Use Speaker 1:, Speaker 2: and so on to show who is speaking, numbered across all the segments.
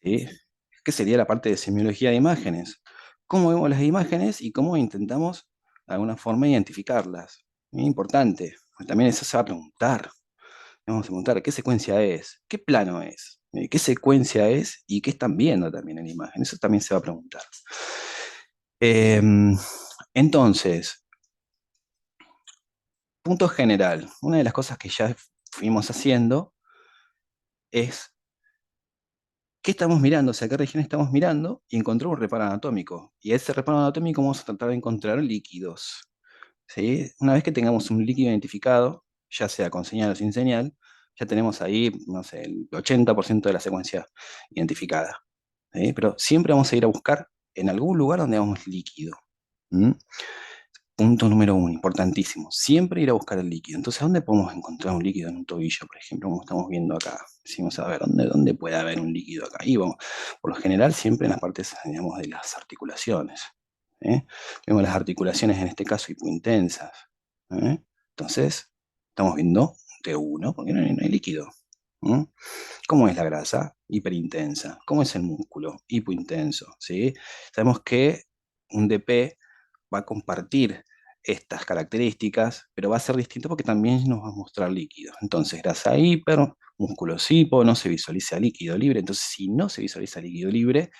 Speaker 1: ¿sí? Que sería la parte de semiología de imágenes. Cómo vemos las imágenes y cómo intentamos de alguna forma identificarlas. Muy importante, porque también eso se va a preguntar. Vamos a preguntar qué secuencia es, qué plano es, qué secuencia es y qué están viendo también en la imagen. Eso también se va a preguntar. Em, entonces, punto general. Una de las cosas que ya fuimos haciendo es qué estamos mirando, o sea, qué región estamos mirando y encontrar un reparo anatómico. Y a ese reparo anatómico vamos a tratar de encontrar líquidos. ¿Sí? Una vez que tengamos un líquido identificado, ya sea con señal o sin señal, ya tenemos ahí, no sé, el 80% de la secuencia identificada. ¿Sí? Pero siempre vamos a ir a buscar en algún lugar donde hagamos líquido. ¿Mm? Punto número uno, importantísimo. Siempre ir a buscar el líquido. Entonces, ¿dónde podemos encontrar un líquido en un tobillo, por ejemplo, como estamos viendo acá? Decimos, a ver, ¿dónde puede haber un líquido acá? Y vamos, por lo general, siempre en las partes, digamos, de las articulaciones. ¿Eh? Vemos las articulaciones, en este caso, hipointensas. ¿Eh? Entonces, estamos viendo T1, porque no hay líquido. ¿Mm? ¿Cómo es la grasa? Hiperintensa. ¿Cómo es el músculo? Hipointenso. ¿Sí? Sabemos que un DP va a compartir estas características, pero va a ser distinto porque también nos va a mostrar líquidos. Entonces, grasa hiper, músculos hipo, no se visualiza líquido libre. Entonces, si no se visualiza líquido libre,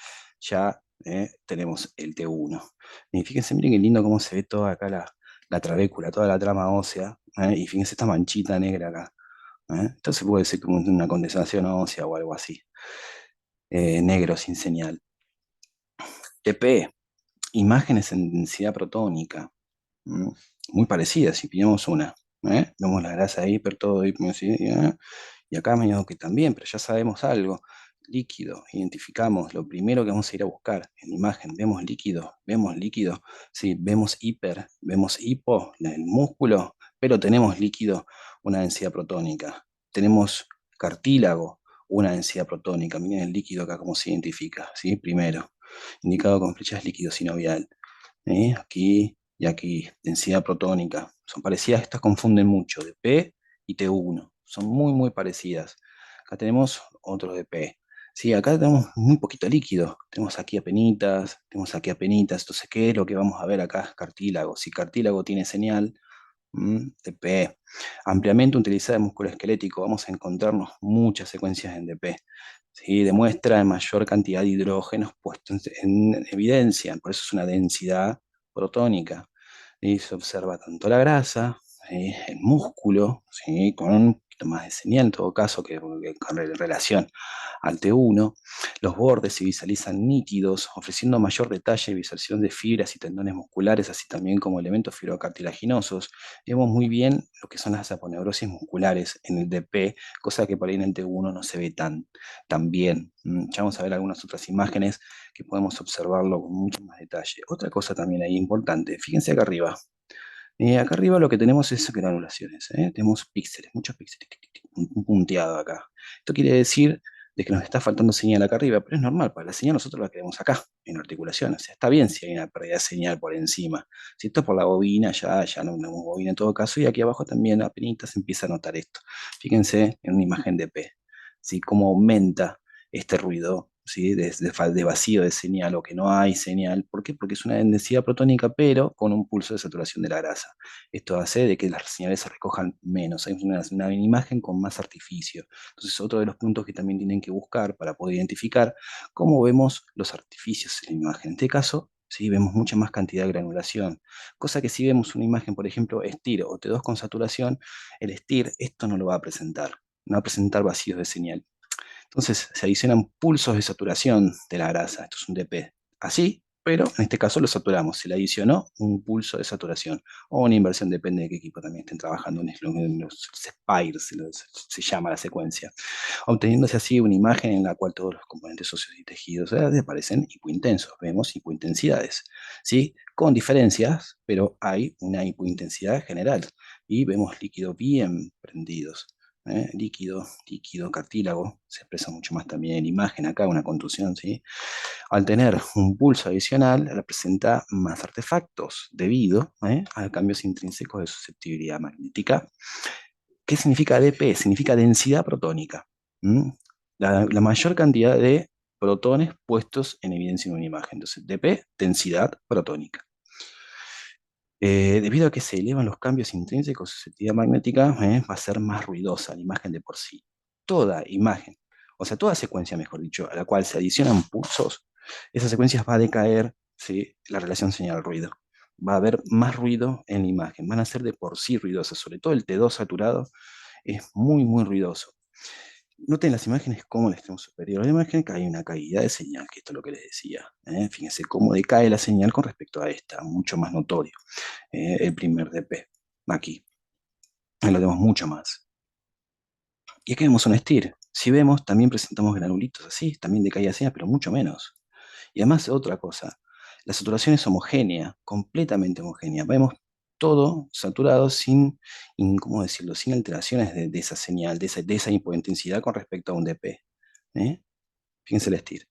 Speaker 1: ya tenemos el T1. Y fíjense, miren qué lindo cómo se ve toda acá la trabécula, toda la trama ósea. Y fíjense esta manchita negra acá. Entonces puede ser como una condensación ósea o algo así. Negro sin señal. TP, imágenes en densidad protónica. ¿Mm? Muy parecidas, si pillamos una. Vemos la grasa hiper, todo hiper, ¿sí? Y acá medio que también, pero ya sabemos algo. Líquido, identificamos, lo primero que vamos a ir a buscar en la imagen, vemos líquido, sí, vemos hiper, vemos hipo, el músculo, pero tenemos líquido, una densidad protónica. Tenemos cartílago, una densidad protónica. Miren el líquido acá cómo se identifica, ¿sí? Primero, indicado con flechas líquido sinovial. Aquí y aquí, densidad protónica. Son parecidas, estas confunden mucho, de P y T1. Son muy, muy parecidas. Acá tenemos otro de P. Sí, acá tenemos muy poquito líquido. Tenemos aquí apenitas. Entonces, ¿qué es lo que vamos a ver acá? Cartílago. Si cartílago tiene señal, DP. Ampliamente utilizada en músculo esquelético. Vamos a encontrarnos muchas secuencias en DP. ¿Sí? Demuestra mayor cantidad de hidrógenos puestos en evidencia. Por eso es una densidad protónica. Y se observa tanto la grasa, ¿sí? El músculo, ¿sí? Con un poquito más de señal en todo caso que con relación al T1. Los bordes se visualizan nítidos, ofreciendo mayor detalle y visualización de fibras y tendones musculares, así también como elementos fibrocartilaginosos. Vemos muy bien lo que son las aponeurosis musculares en el DP, cosa que por ahí en el T1 no se ve tan bien. Ya vamos a ver algunas otras imágenes que podemos observarlo con mucho más detalle. Otra cosa también ahí importante, fíjense acá arriba. Acá arriba lo que tenemos es granulaciones, tenemos píxeles, muchos píxeles, tic, tic, tic, un punteado acá. Esto quiere decir de que nos está faltando señal acá arriba, pero es normal, para la señal nosotros la queremos acá, en la articulación. O sea, está bien si hay una pérdida de señal por encima. Si esto es por la bobina, ya no tenemos bobina en todo caso, y aquí abajo también apenas se empieza a notar esto. Fíjense en una imagen de P, ¿sí? Cómo aumenta este ruido, ¿sí? De vacío de señal o que no hay señal. ¿Por qué? Porque es una densidad protónica, pero con un pulso de saturación de la grasa. Esto hace de que las señales se recojan menos. Hay una imagen con más artificio. Entonces, otro de los puntos que también tienen que buscar para poder identificar cómo vemos los artificios en la imagen. En este caso, sí, vemos mucha más cantidad de granulación. Cosa que si vemos una imagen, por ejemplo, STIR o T2 con saturación, el STIR esto no lo va a presentar. No va a presentar vacíos de señal. Entonces se adicionan pulsos de saturación de la grasa. Esto es un DP. Así, pero en este caso lo saturamos. Se le adicionó un pulso de saturación o una inversión, depende de qué equipo también estén trabajando. En los spires se llama la secuencia. Obteniéndose así una imagen en la cual todos los componentes óseos y tejidos aparecen hipointensos. Vemos hipointensidades, ¿sí? Con diferencias, pero hay una hipointensidad general. Y vemos líquidos bien prendidos. Líquido, cartílago, se expresa mucho más también en imagen acá, una contusión, ¿sí? Al tener un pulso adicional, representa más artefactos debido a cambios intrínsecos de susceptibilidad magnética. ¿Qué significa DP? Significa densidad protónica. ¿Mm? La mayor cantidad de protones puestos en evidencia en una imagen. Entonces, dp, densidad protónica. Debido a que se elevan los cambios intrínsecos de susceptibilidad magnética, va a ser más ruidosa la imagen de por sí. Toda imagen, o sea, toda secuencia, mejor dicho, a la cual se adicionan pulsos, esas secuencias va a decaer, ¿sí?, la relación señal-ruido. Va a haber más ruido en la imagen, van a ser de por sí ruidosas, sobre todo el T2 saturado es muy, muy ruidoso. Noten las imágenes cómo en el extremo superior de la imagen que hay una caída de señal, que esto es lo que les decía. Fíjense cómo decae la señal con respecto a esta, mucho más notorio. El primer DP, aquí. Ahí lo tenemos mucho más. Y aquí vemos un STIR. Si vemos, también presentamos granulitos así, también decae señal, pero mucho menos. Y además, otra cosa, la saturación es homogénea, completamente homogénea. Vemos todo saturado ¿cómo decirlo?, sin alteraciones de esa señal, de esa hipointensidad con respecto a un DP. ¿eh? Fíjense el STIR.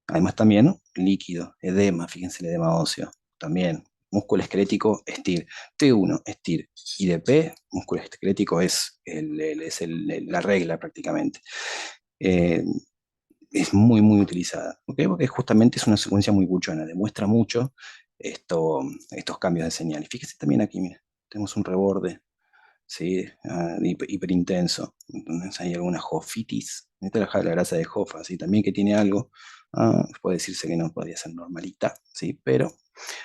Speaker 1: Además también líquido, edema, fíjense el edema óseo, también músculo esquelético, STIR. T1, STIR. IDP, músculo esquelético la regla prácticamente. Eh, es muy, muy utilizada, ¿ok? Porque justamente es una secuencia muy buchona, demuestra mucho estos cambios de señal. Y fíjese también aquí, mira, tenemos un reborde, ¿sí? Hiperintenso. Entonces hay alguna jofitis. Esta es la grasa de jofa, ¿sí? También que tiene algo. Puede decirse que no podría ser normalita, ¿sí? Pero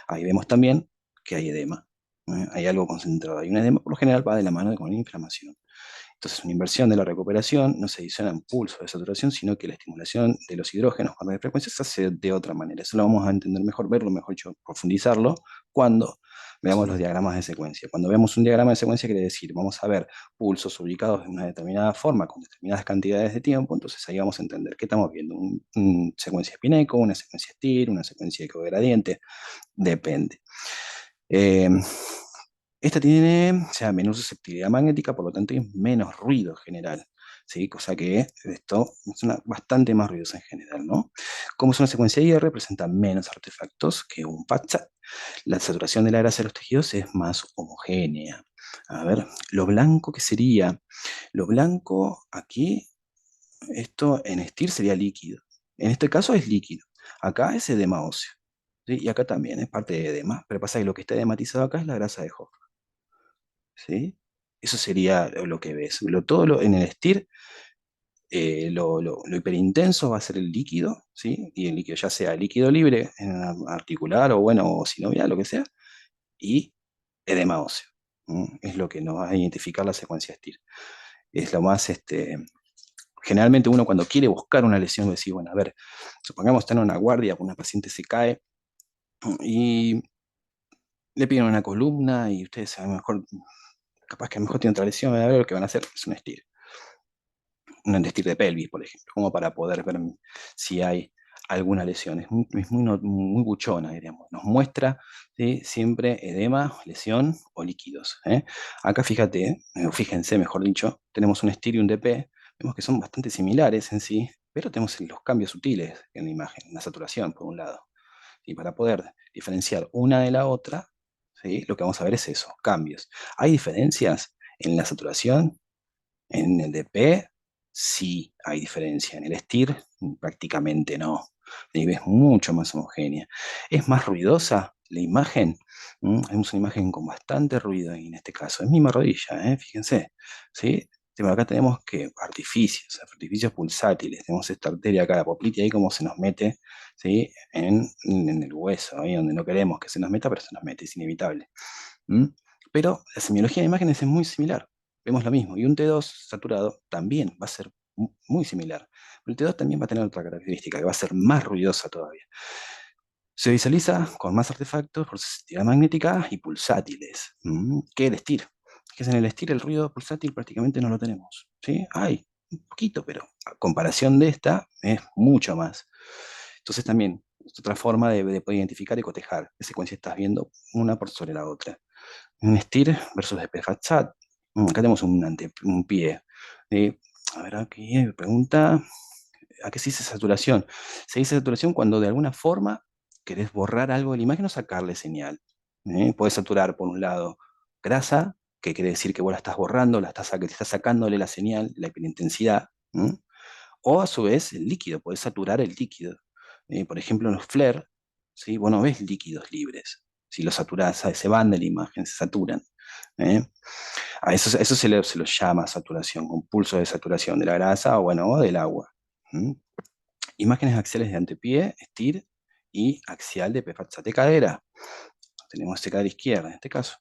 Speaker 1: ahí vemos también que hay edema. Hay algo concentrado. Hay un edema, por lo general va de la mano con la inflamación. Entonces, una inversión de la recuperación no se adiciona en pulso de saturación, sino que la estimulación de los hidrógenos con radiofrecuencias se hace de otra manera. Eso lo vamos a entender mejor, verlo mejor dicho, profundizarlo, cuando veamos los diagramas de secuencia. Cuando vemos un diagrama de secuencia, quiere decir, vamos a ver pulsos ubicados de una determinada forma, con determinadas cantidades de tiempo, entonces ahí vamos a entender qué estamos viendo. Una secuencia Spineco, una secuencia STIR, una secuencia ecogradiente, depende. Eh, Esta tiene, o sea, menor susceptibilidad magnética, por lo tanto hay menos ruido general, ¿sí? Cosa que esto es bastante más ruidosa en general, ¿no? Como es una secuencia IR, presenta menos artefactos que un PATSAT. La saturación de la grasa de los tejidos es más homogénea. A ver, lo blanco que sería, lo blanco aquí, esto en STIR sería líquido. En este caso es líquido. Acá es edema óseo, ¿sí? Y acá también es parte de edema, pero pasa que lo que está edematizado acá es la grasa de Hoff. ¿Sí? Eso sería lo que ves. En el STIR, lo hiperintenso va a ser el líquido, ¿sí? Y el líquido, ya sea líquido libre, articular o bueno, o sinovial, lo que sea, y edema óseo. Es lo que nos va a identificar la secuencia STIR. Es lo más, generalmente uno cuando quiere buscar una lesión, decir, bueno, a ver, supongamos estar en una guardia, una paciente se cae y le piden una columna y ustedes a lo mejor, capaz que a lo mejor tiene otra lesión, a ver, lo que van a hacer es un STIR. Un STIR de pelvis, por ejemplo, como para poder ver si hay alguna lesión. Muy buchona, diríamos. Nos muestra, ¿sí?, siempre edema, lesión o líquidos. Acá fíjense, mejor dicho, tenemos un STIR y un DP. Vemos que son bastante similares en sí, pero tenemos los cambios sutiles en la imagen, la saturación, por un lado. Y para poder diferenciar una de la otra, ¿sí?, lo que vamos a ver es eso, cambios. ¿Hay diferencias en la saturación? En el DP sí hay diferencia, en el STIR prácticamente no. La nieve es mucho más homogénea. Es más ruidosa la imagen. Tenemos una imagen con bastante ruido y en este caso es misma rodilla, fíjense. ¿Sí? Acá tenemos que artificios pulsátiles. Tenemos esta arteria acá, la poplitea, ahí como se nos mete, ¿sí?, en el hueso, ahí donde no queremos que se nos meta, pero se nos mete, es inevitable. ¿Mm? Pero la semiología de imágenes es muy similar. Vemos lo mismo. Y un T2 saturado también va a ser muy similar. Pero el T2 también va a tener otra característica, que va a ser más ruidosa todavía. Se visualiza con más artefactos por susceptibilidad magnética y pulsátiles, que el STIR. Que es en el STIR el ruido pulsátil prácticamente no lo tenemos. ¿Sí? Hay un poquito, pero a comparación de esta es mucho más. Entonces también es otra forma de poder identificar y cotejar qué secuencia estás viendo una por sobre la otra. Un STIR versus DP-FAT-SAT. Acá tenemos un pie. A ver, aquí me pregunta, ¿a qué se dice saturación? Se dice saturación cuando de alguna forma querés borrar algo de la imagen o sacarle señal. Podés saturar, por un lado, grasa, que quiere decir que vos la estás borrando, te estás sacándole la señal, la hiperintensidad. O a su vez el líquido, podés saturar el líquido. Por ejemplo, en los FLARE, ¿sí? Vos no ves líquidos libres. Si los saturás, ¿sabes? Se van de la imagen, se saturan. ¿Eh? A eso se lo llama saturación, un pulso de saturación de la grasa o, bueno, o del agua. ¿Mm? Imágenes axiales de antepié, STIR, y axial de PFAT de cadera. Tenemos de cadera izquierda en este caso.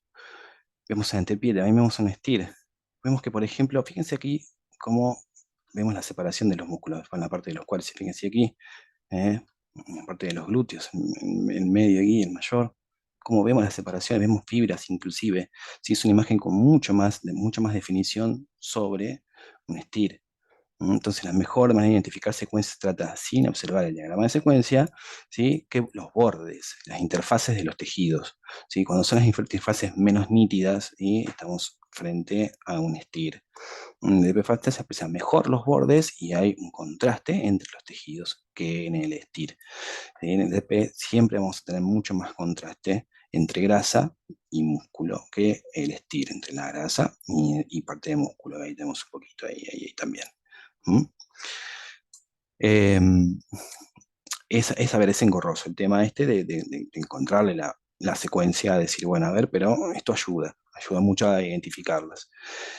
Speaker 1: Vemos en antepié, también vemos un STIR. Vemos que, por ejemplo, fíjense aquí cómo vemos la separación de los músculos en la parte de los cuales, fíjense aquí, en la parte de los glúteos, en medio aquí, el mayor. Como vemos las separaciones, vemos fibras inclusive. Sí, es una imagen con mucha más definición sobre un STIR. Entonces, la mejor manera de identificar secuencias se trata, sin observar el diagrama de secuencia, ¿sí? Que los bordes, las interfaces de los tejidos. ¿Sí? Cuando son las interfaces menos nítidas, y estamos frente a un STIR. En el DP se aprecian mejor los bordes y hay un contraste entre los tejidos que en el STIR. En el DP siempre vamos a tener mucho más contraste entre grasa y músculo que el STIR, entre la grasa y parte de músculo. Ahí tenemos un poquito ahí también. ¿Mm? Em, a ver, es engorroso el tema este de encontrarle la secuencia, decir, bueno, a ver, pero esto ayuda mucho a identificarlas.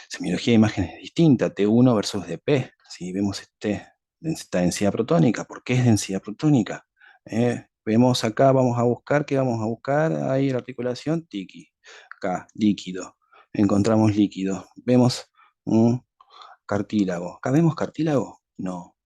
Speaker 1: Semiología de imágenes es distinta, T1 versus DP. Si vemos esta densidad protónica, ¿por qué es densidad protónica? Vemos acá, vamos a buscar, ¿qué vamos a buscar? Ahí la articulación, tiki. Acá, líquido. Encontramos líquido. Vemos un cartílago. ¿Acá vemos cartílago? No.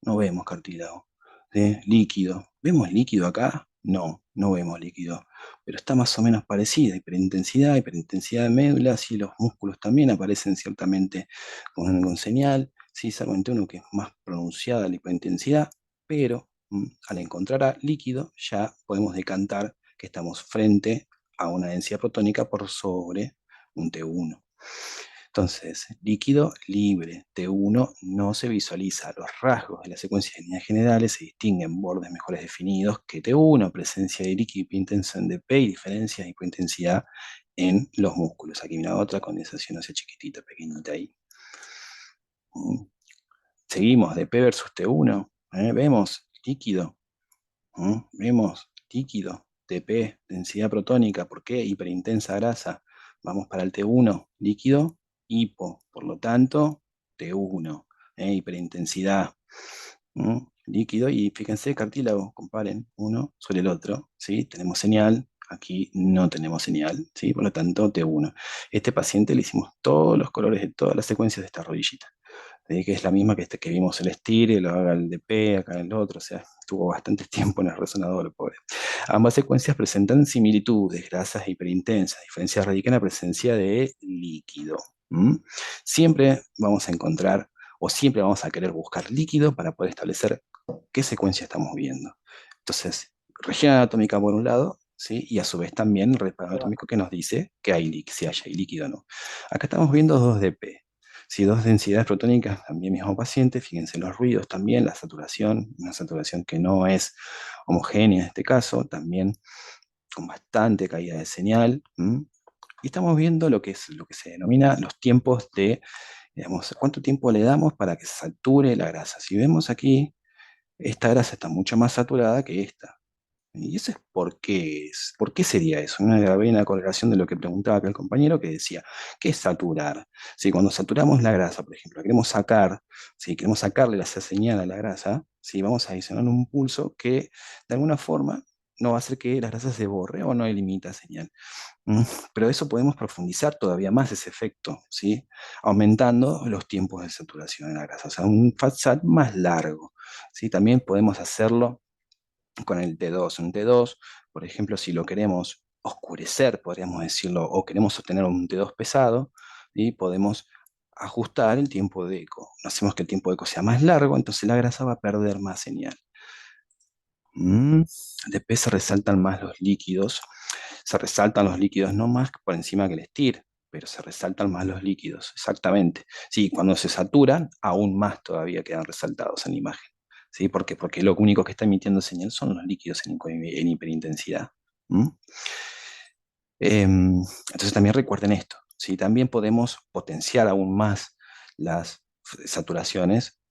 Speaker 1: No vemos cartílago. Líquido. ¿Vemos líquido acá? No, no vemos líquido. Pero está más o menos parecida. Hiperintensidad de médula, sí, los músculos también aparecen ciertamente con señal. Sí, solamente uno que es más pronunciada la hiperintensidad, pero al encontrar a líquido ya podemos decantar que estamos frente a una densidad protónica por sobre un T1. Entonces, líquido libre, T1 no se visualiza. Los rasgos de la secuencia de líneas generales se distinguen bordes mejores definidos que T1, presencia de líquido hipointenso en DP y diferencias de hipointensidad en los músculos. Aquí mira otra condensación hacia chiquitita, pequeñita ahí. Mm. Seguimos, DP versus T1. Vemos líquido. Vemos líquido, TP, densidad protónica. ¿Por qué? Hiperintensa grasa. Vamos para el T1, líquido, hipo. Por lo tanto, T1, hiperintensidad. Líquido, y fíjense, cartílago, comparen uno sobre el otro. ¿Sí? Tenemos señal, aquí no tenemos señal. ¿Sí? Por lo tanto, T1. Este paciente le hicimos todos los colores de todas las secuencias de esta rodillita, que es la misma que vimos el estire, lo haga el DP, acá el otro, o sea, estuvo bastante tiempo en el resonador, pobre. Ambas secuencias presentan similitudes, grasas hiperintensas, diferencia radica en la presencia de líquido. ¿Mm? Siempre vamos a encontrar, o siempre vamos a querer buscar líquido para poder establecer qué secuencia estamos viendo. Entonces, región anatómica por un lado, ¿sí? Y a su vez también el respaldo anatómico que nos dice que si hay líquido o no. Acá estamos viendo 2DP. Si dos densidades protónicas, también mismo paciente, fíjense los ruidos también, la saturación, una saturación que no es homogénea en este caso, también con bastante caída de señal. Y estamos viendo lo que se denomina los tiempos de, digamos, cuánto tiempo le damos para que se sature la grasa. Si vemos aquí, esta grasa está mucho más saturada que esta. Y eso es por qué sería eso. Había una correlación de lo que preguntaba acá el compañero que decía, ¿qué es saturar? Si cuando saturamos la grasa, por ejemplo, queremos sacar, si queremos sacarle esa señal a la grasa, si vamos a adicionar un pulso que de alguna forma no va a hacer que la grasa se borre o no elimita señal. ¿Mm? Pero eso podemos profundizar todavía más ese efecto, ¿sí? Aumentando los tiempos de saturación de la grasa, o sea, un fat sat más largo, ¿sí? También podemos hacerlo con el T2. Un T2, por ejemplo, si lo queremos oscurecer, podríamos decirlo, o queremos obtener un T2 pesado, y podemos ajustar el tiempo de eco. Hacemos que el tiempo de eco sea más largo, entonces la grasa va a perder más señal. Después se resaltan los líquidos no más por encima que el STIR, pero se resaltan más los líquidos, exactamente. Sí, cuando se saturan, aún más todavía quedan resaltados en la imagen. ¿Sí? ¿Por qué? Porque lo único que está emitiendo señal son los líquidos en hiperintensidad. ¿Mm? Entonces también recuerden esto, ¿sí? También podemos potenciar aún más las saturaciones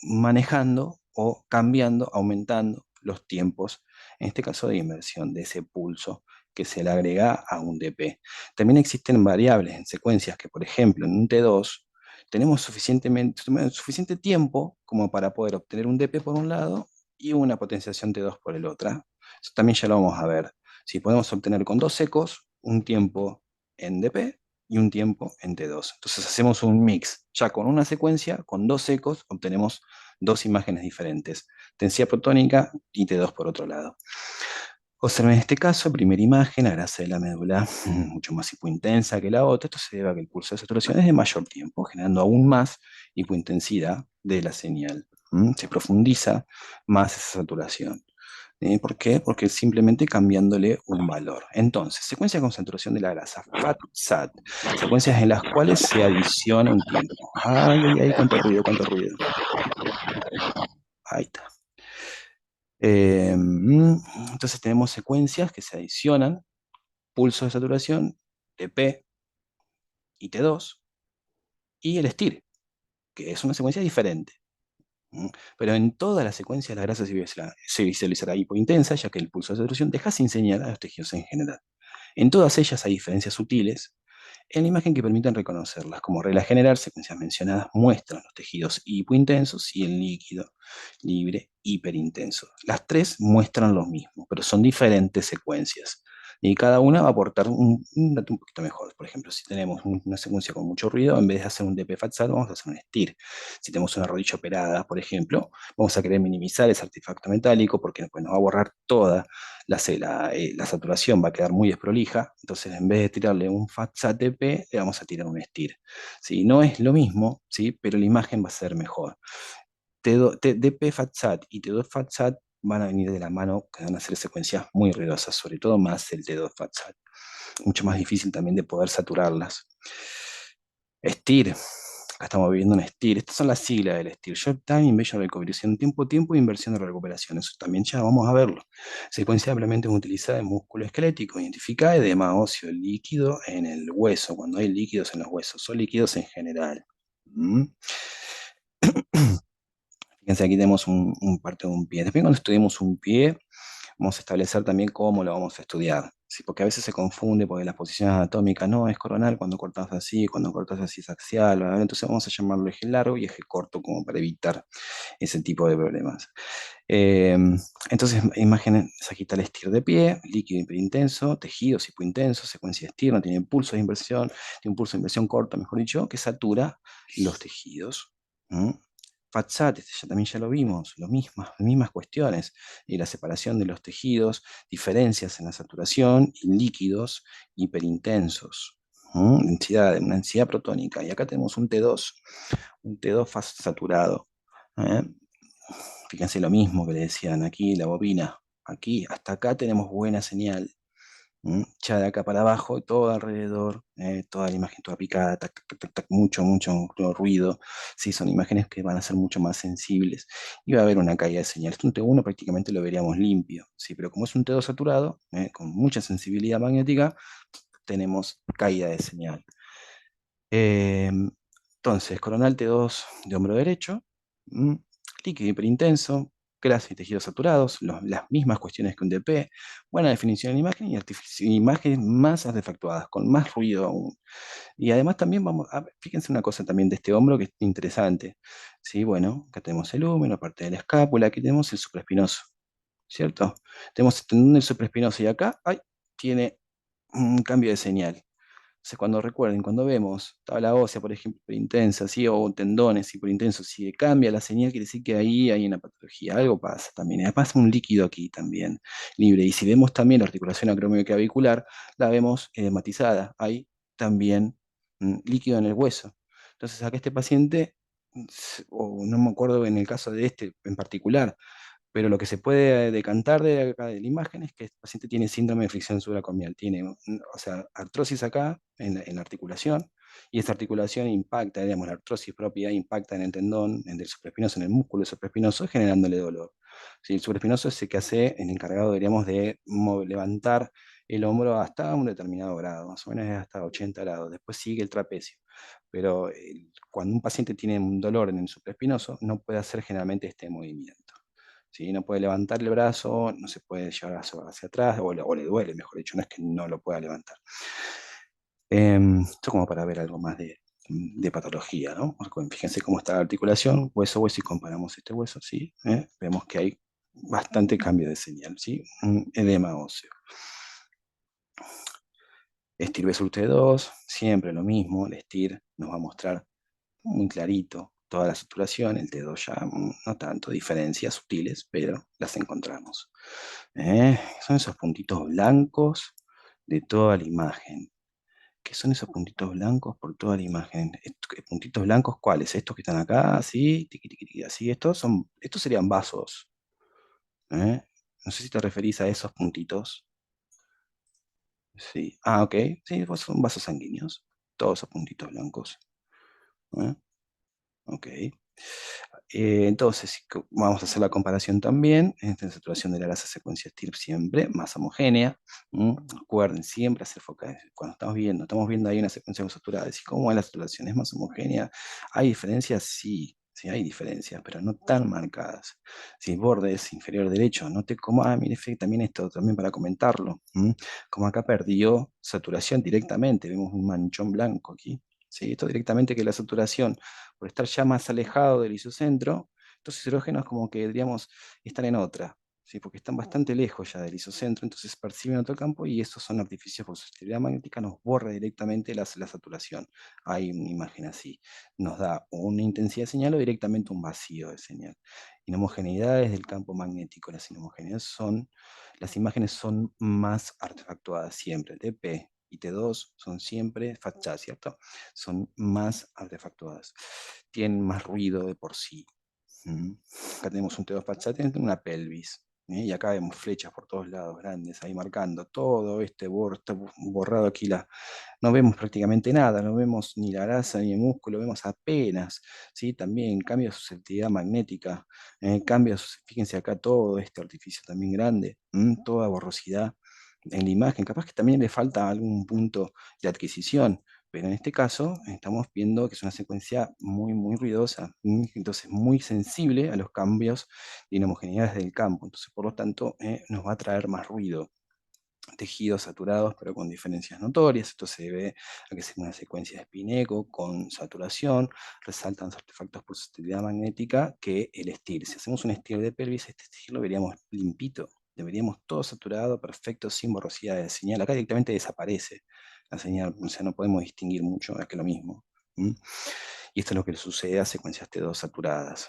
Speaker 1: manejando o cambiando, aumentando los tiempos, en este caso de inversión de ese pulso que se le agrega a un DP. También existen variables en secuencias que, por ejemplo, en un T2 tenemos suficiente tiempo como para poder obtener un DP por un lado y una potenciación T2 por el otro. Eso también ya lo vamos a ver. Si podemos obtener con dos ecos un tiempo en DP y un tiempo en T2. Entonces hacemos un mix. Ya con una secuencia, con dos ecos, obtenemos dos imágenes diferentes. Tensía protónica y T2 por otro lado. Observen en este caso, primera imagen, la grasa de la médula mucho más hipointensa que la otra. Esto se debe a que el pulso de saturación es de mayor tiempo, generando aún más hipointensidad de la señal. Se profundiza más esa saturación. ¿Por qué? Porque simplemente cambiándole un valor. Entonces, secuencia de concentración de la grasa, FAT-SAT, secuencias en las cuales se adiciona un tiempo. Ay, ay, ay, cuánto ruido, cuánto ruido. Ahí está. Entonces tenemos secuencias que se adicionan, pulso de saturación, TP y T2, y el STIR, que es una secuencia diferente. Pero en todas las secuencias la grasa se visualizará hipointensa, ya que el pulso de saturación deja sin señal a los tejidos en general. En todas ellas hay diferencias sutiles en la imagen que permiten reconocerlas. Como regla general, secuencias mencionadas muestran los tejidos hipointensos y el líquido libre hiperintenso. Las tres muestran lo mismo, pero son diferentes secuencias. Y cada una va a aportar un dato un poquito mejor. Por ejemplo, si tenemos una secuencia con mucho ruido, en vez de hacer un DP fatsal, vamos a hacer un STIR. Si tenemos una rodilla operada, por ejemplo, vamos a querer minimizar ese artefacto metálico porque pues, nos va a borrar toda la saturación, va a quedar muy desprolija. Entonces, en vez de tirarle un fatsat DP, le vamos a tirar un STIR. ¿Sí? No es lo mismo, ¿sí? Pero la imagen va a ser mejor. DP FATSAT y T2 FATSAT van a venir de la mano, que van a ser secuencias muy ruidosas, sobre todo más el T2 FATSAT. Mucho más difícil también de poder saturarlas. STIR, acá estamos viviendo un STIR. Estas son las siglas del STIR. Short Time Invasion Recovery, tiempo, inversión de recuperación. Eso también ya vamos a verlo. Secuencia ampliamente utilizada en músculo esquelético, identificada edema óseo líquido en el hueso, cuando hay líquidos en los huesos, o líquidos en general. ¿Mm? Fíjense, aquí tenemos parte de un pie. Después cuando estudiemos un pie, vamos a establecer también cómo lo vamos a estudiar. ¿Sí? Porque a veces se confunde, porque las posiciones anatómicas no es coronal cuando cortas así, cuando cortas así es axial, ¿verdad? Entonces vamos a llamarlo eje largo y eje corto como para evitar ese tipo de problemas. Eh, entonces, imagen sagital estir de pie, líquido hiperintenso, tejidos hipointensos, secuencia de estir, no tiene pulso de inversión, tiene un pulso de inversión corto, mejor dicho, que satura los tejidos. ¿Mm? FATSAT, este también ya lo vimos, mismas cuestiones, y la separación de los tejidos, diferencias en la saturación y líquidos hiperintensos. Una densidad protónica. Y acá tenemos un T2 saturado. ¿eh? Fíjense lo mismo que le decían aquí, la bobina. Aquí, hasta acá tenemos buena señal. Ya de acá para abajo, todo alrededor, toda la imagen toda picada, tac, tac, tac, tac, mucho ruido. Sí, son imágenes que van a ser mucho más sensibles. Y va a haber una caída de señal. Este un T1 prácticamente lo veríamos limpio, sí, pero como es un T2 saturado, con mucha sensibilidad magnética, tenemos caída de señal. Eh, entonces, coronal T2 de hombro derecho, mm, líquido hiperintenso, grasa y tejidos saturados, las mismas cuestiones que un DP, buena definición de imagen y imágenes más artefactuadas, con más ruido aún. Y además también fíjense una cosa también de este hombro que es interesante. Sí, bueno, acá tenemos el húmero, parte de la escápula, aquí tenemos el supraespinoso, ¿cierto? Tenemos el tendón del supraespinoso y acá, ay, tiene un cambio de señal. Entonces, cuando recuerden, cuando vemos tabla ósea, por ejemplo, hiperintensa, ¿sí? O tendones hiperintensos, si cambia la señal, quiere decir que ahí hay una patología, algo pasa también. Y pasa un líquido aquí también, libre. Y si vemos también la articulación acromioclavicular, la vemos edematizada, hay también líquido en el hueso. Entonces, acá este paciente, o no me acuerdo en el caso de este en particular, pero lo que se puede decantar de acá de la imagen es que el paciente tiene síndrome de fricción subaracnoidal, tiene, o sea, artrosis acá en la articulación, y esta articulación impacta, digamos, la artrosis propia impacta en el tendón, en el supraespinoso, en el músculo supraespinoso, generándole dolor. Si el supraespinoso es el que hace el encargado, diríamos, de levantar el hombro hasta un determinado grado, más o menos es hasta 80 grados, después sigue el trapecio. pero cuando un paciente tiene un dolor en el supraespinoso, no puede hacer generalmente este movimiento. ¿Sí? No puede levantar el brazo, no se puede llevar hacia atrás, o le duele, mejor dicho, no es que no lo pueda levantar. Esto como para ver algo más de patología, ¿no? Fíjense cómo está la articulación, hueso a hueso, y comparamos este hueso, ¿sí? Vemos que hay bastante cambio de señal, ¿sí? Un edema óseo. STIR versus T2, siempre lo mismo, el STIR nos va a mostrar muy clarito toda la saturación, el T2 ya no tanto, diferencias sutiles, pero las encontramos. Son esos puntitos blancos de toda la imagen. ¿Qué son esos puntitos blancos por toda la imagen? ¿Puntitos blancos cuáles? ¿Estos que están acá? ¿Así? Tiqui, tiqui, tiqui, así. Estos serían vasos. ¿eh? No sé si te referís a esos puntitos. Sí. Ah, ok. Sí, pues son vasos sanguíneos. Todos esos puntitos blancos. ¿eh? Ok. Entonces, vamos a hacer la comparación también. Esta saturación de la grasa secuencia STIR siempre más homogénea. Recuerden, siempre hacer focal. Cuando estamos viendo ahí una secuencia saturada, decir cómo es la saturación, es más homogénea. ¿Hay diferencias? Sí, sí hay diferencias, pero no tan marcadas. Si borde es inferior derecho, note cómo, mire, también esto, también para comentarlo. Como acá perdió saturación directamente, vemos un manchón blanco aquí. ¿Sí? Esto directamente que la saturación por estar ya más alejado del isocentro, estos hidrógenos como que diríamos están en otra, ¿sí? Porque están bastante lejos ya del isocentro, entonces perciben otro campo y estos son artificios por su actividad magnética, nos borra directamente la saturación. Hay una imagen así, nos da una intensidad de señal o directamente un vacío de señal. Inhomogeneidades del campo magnético, las imágenes son más artefactuadas siempre, TP y T2 son siempre fachas, ¿cierto? Son más artefactuadas, tienen más ruido de por sí. Acá tenemos un T2 fachada, tiene una pelvis, y acá vemos flechas por todos lados, grandes, ahí marcando todo está borrado aquí, no vemos prácticamente nada, no vemos ni la grasa ni el músculo, vemos apenas, ¿sí? También cambio de susceptibilidad magnética, fíjense acá todo este artificio también grande, toda borrosidad en la imagen, capaz que también le falta algún punto de adquisición, pero en este caso estamos viendo que es una secuencia muy, muy ruidosa, entonces muy sensible a los cambios de inhomogeneidades del campo, entonces por lo tanto nos va a traer más ruido. Tejidos saturados pero con diferencias notorias, esto se debe a que es una secuencia de Spin-Echo con saturación, resaltan los artefactos por susceptibilidad magnética que el STIR. Si hacemos un STIR de pelvis, este STIR lo veríamos limpito, deberíamos todo saturado, perfecto, sin borrosidad de señal. Acá directamente desaparece la señal, o sea, no podemos distinguir mucho, es que lo mismo. Y esto es lo que le sucede a secuencias T2 saturadas.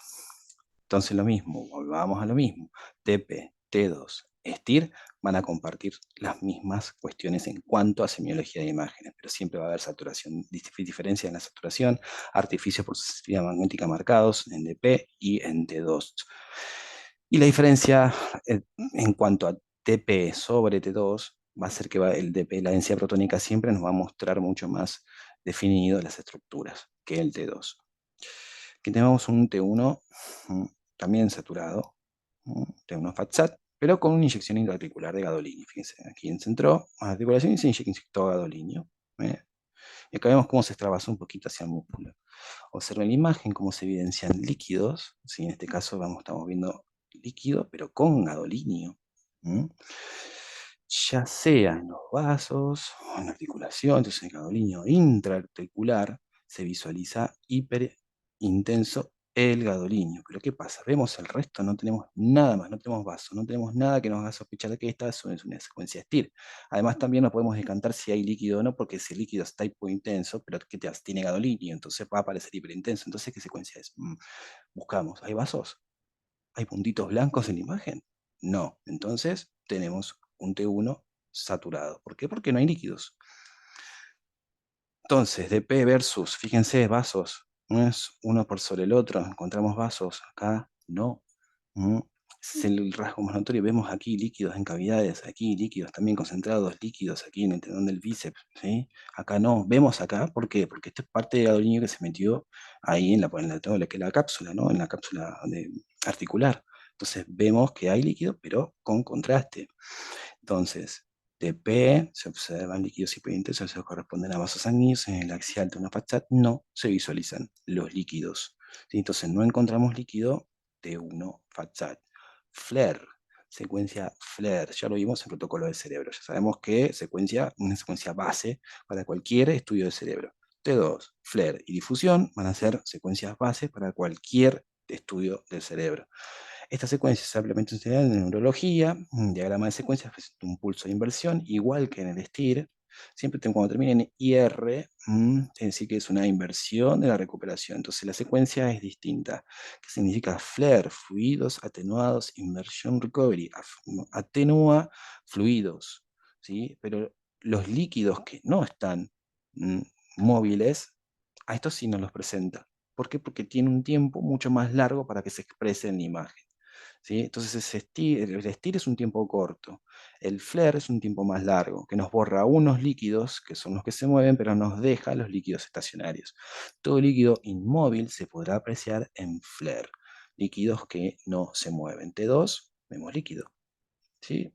Speaker 1: Entonces lo mismo, volvamos a lo mismo. TP, T2, STIR van a compartir las mismas cuestiones en cuanto a semiología de imágenes, pero siempre va a haber saturación, diferencia en la saturación, artificios por susceptibilidad magnética marcados en DP y en T2. Y la diferencia en cuanto a TP sobre T2 va a ser que el DP, la densidad protónica, siempre nos va a mostrar mucho más definido las estructuras que el T2. Aquí tenemos un T1 también saturado, T1 FATSAT, pero con una inyección intraarticular de gadolinio. Fíjense, aquí centró la articulación y se inyectó gadolinio. Y acá vemos cómo se extravasó un poquito hacia el músculo. Observen la imagen, cómo se evidencian líquidos. ¿Sí? En este caso estamos viendo líquido, pero con gadolinio. Ya sea en los vasos o en la articulación, entonces el gadolinio intraarticular se visualiza hiper intenso el gadolinio. Pero ¿qué pasa? Vemos el resto, no tenemos nada más, no tenemos vaso, no tenemos nada que nos haga sospechar de que esta es una secuencia STIR. Además, también no podemos decantar si hay líquido o no, porque ese líquido está hipointenso, pero que tiene gadolinio, entonces va a aparecer hiperintenso. Entonces, ¿qué secuencia es? Buscamos, ¿hay vasos? ¿Hay puntitos blancos en la imagen? No. Entonces, tenemos un T1 saturado. ¿Por qué? Porque no hay líquidos. Entonces, DP versus, fíjense, vasos, no es uno por sobre el otro, encontramos vasos, acá no. Es el rasgo más notorio, vemos aquí líquidos en cavidades, aquí líquidos también concentrados, líquidos aquí en el tendón del bíceps, ¿sí? Acá no, vemos acá, ¿por qué? Porque esto es parte del gadolinio que se metió ahí todo lo que es la cápsula, ¿no? En la cápsula articular. Entonces vemos que hay líquido, pero con contraste. Entonces, TP, se observan líquidos hiperintensos que corresponden a vasos sanguíneos. En el axial de una fachada no se visualizan los líquidos. ¿Sí? Entonces no encontramos líquido T1 fachada. FLAIR, secuencia FLAIR, ya lo vimos en protocolo del cerebro. Ya sabemos que una secuencia base para cualquier estudio del cerebro. T2, FLAIR y difusión van a ser secuencias bases para cualquier estudio del cerebro. Esta secuencia se ampliamente estudiada en neurología. Un diagrama de secuencias presenta un pulso de inversión, igual que en el STIR. Siempre cuando termina en IR, es decir, que es una inversión de la recuperación. Entonces la secuencia es distinta. ¿Qué significa FLAIR? Fluidos atenuados, inversión recovery. Atenúa fluidos, ¿sí? Pero los líquidos que no están mm, móviles, a estos sí nos los presenta. ¿Por qué? Porque tiene un tiempo mucho más largo para que se exprese en la imagen. ¿Sí? Entonces el STIR es un tiempo corto, el FLAIR es un tiempo más largo, que nos borra unos líquidos, que son los que se mueven, pero nos deja los líquidos estacionarios. Todo líquido inmóvil se podrá apreciar en FLAIR, líquidos que no se mueven. T2, vemos líquido, ¿sí?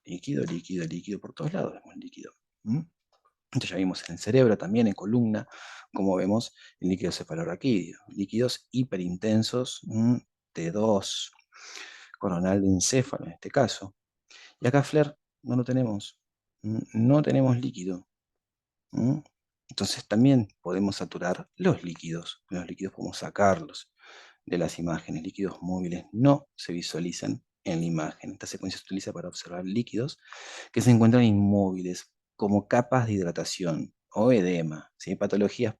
Speaker 1: Líquido, líquido, líquido, por todos lados vemos líquido. Entonces ya vimos en el cerebro, también en columna, como vemos el líquido cefalorraquídeo, líquidos hiperintensos, T2, coronal de encéfalo en este caso. Y acá FLAIR no lo tenemos, no tenemos líquido. Entonces también podemos saturar los líquidos podemos sacarlos de las imágenes, líquidos móviles no se visualizan en la imagen. Esta secuencia se utiliza para observar líquidos que se encuentran inmóviles, como capas de hidratación o edema, ¿sí? Patologías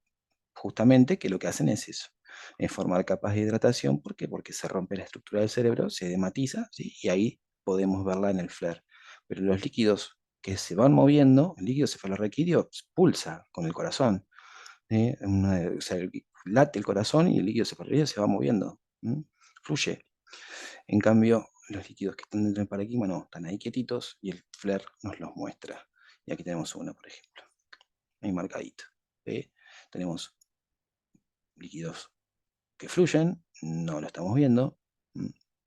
Speaker 1: justamente que lo que hacen es eso, es formar capas de hidratación. ¿Por qué? Porque se rompe la estructura del cerebro, se edematiza, ¿sí? Y ahí podemos verla en el FLAIR. Pero los líquidos que se van moviendo, el líquido cefalorraquídeo pulsa con el corazón, ¿sí? O sea, late el corazón y el líquido cefalorraquídeo se va moviendo, fluye. En cambio, los líquidos que están dentro del parénquima no, están ahí quietitos y el FLAIR nos los muestra. Y aquí tenemos uno, por ejemplo, ahí marcadito. ¿Sí? Tenemos líquidos que fluyen, no lo estamos viendo,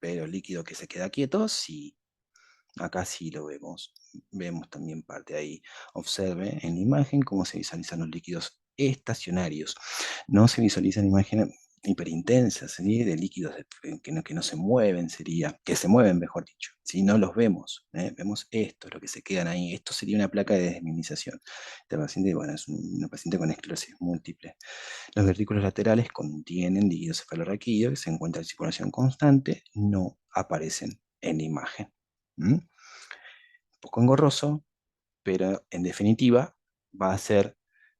Speaker 1: pero el líquido que se queda quieto, sí. Acá sí lo vemos. Vemos también parte ahí. Observe en la imagen cómo se visualizan los líquidos estacionarios. No se visualizan imágenes hiperintensas, ¿sí? De líquidos que no se mueven, que se mueven, mejor dicho. Si no los vemos, vemos esto, lo que se quedan ahí. Esto sería una placa de desmiminización. Esta paciente, bueno, es una paciente con esclerosis múltiple. Los ventrículos laterales contienen líquido cefalorraquídeo que se encuentra en circulación constante, no aparecen en la imagen. Un poco engorroso, pero en definitiva va a ser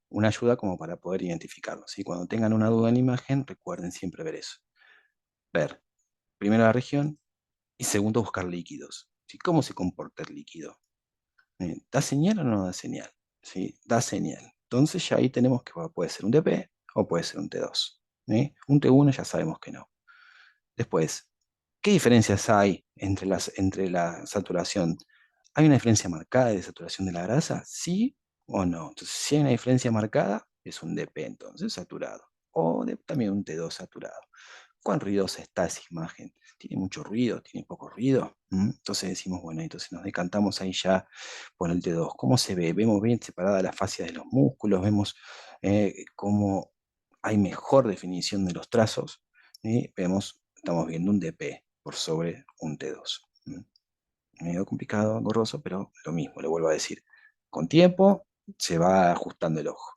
Speaker 1: una ayuda como para poder identificarlo, ¿sí? Cuando tengan una duda en la imagen, recuerden siempre ver eso. Ver primero la región y segundo buscar líquidos, ¿sí? ¿Cómo se comporta el líquido? ¿Da señal o no da señal? ¿Sí? Da señal. Entonces ya ahí tenemos que puede ser un DP o puede ser un T2. Un T1 ya sabemos que no. Después, ¿qué diferencias hay entre la saturación? ¿Hay una diferencia marcada de saturación de la grasa? ¿Sí o no? Entonces, si hay una diferencia marcada, es un DP entonces saturado. O también un T2 saturado. ¿Cuán ruidosa está esa imagen? ¿Tiene mucho ruido? ¿Tiene poco ruido? Entonces decimos, bueno, entonces nos decantamos ahí ya por el T2. ¿Cómo se ve? Vemos bien separada la fascia de los músculos, vemos cómo hay mejor definición de los trazos, y estamos viendo un DP por sobre un T2. Medio complicado, engorroso, pero lo mismo, le vuelvo a decir. Con tiempo se va ajustando el ojo.